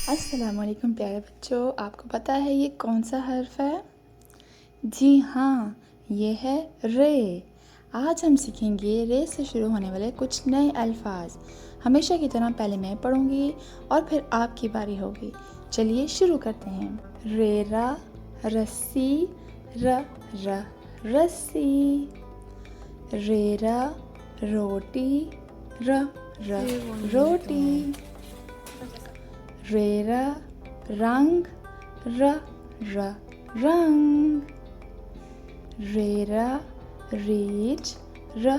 अस्सलामुअलैकुम प्यारे बच्चों, आपको पता है ये कौन सा हर्फ है? जी हाँ, ये है रे। आज हम सीखेंगे रे से शुरू होने वाले कुछ नए अल्फाज। हमेशा की तरह पहले मैं पढ़ूंगी और फिर आपकी बारी होगी। चलिए शुरू करते हैं। रेरा, रस्सी, र रस्सी। रेरा, रोटी, र रोटी। रेरा, रंग, र रंग। रेरा, रीछ, र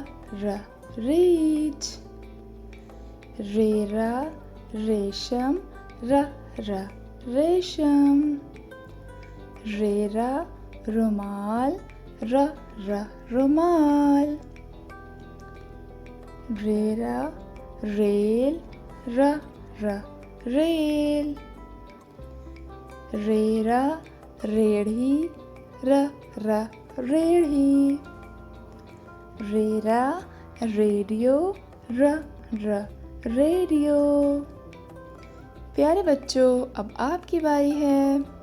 रीछ। रेरा, रेशम, र रेशम। रेरा, रुमाल, र रुमाल। रेरा, रेल, र रेल। रेरा, रेढ़ी, र रेढ़ी। रेरा, रेडियो, र रेडियो। प्यारे बच्चों, अब आपकी बारी है।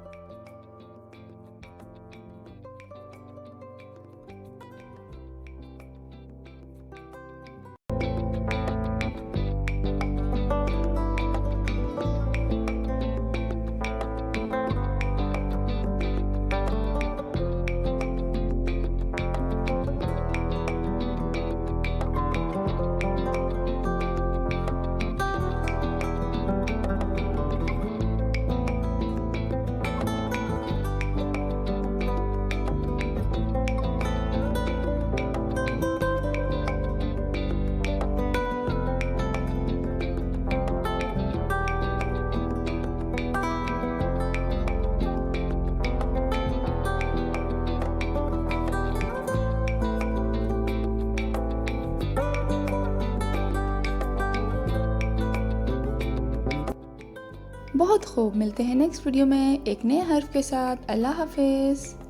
बहुत खूब, मिलते हैं नेक्स्ट वीडियो में एक नए हर्फ के साथ। अल्लाह हाफिज़।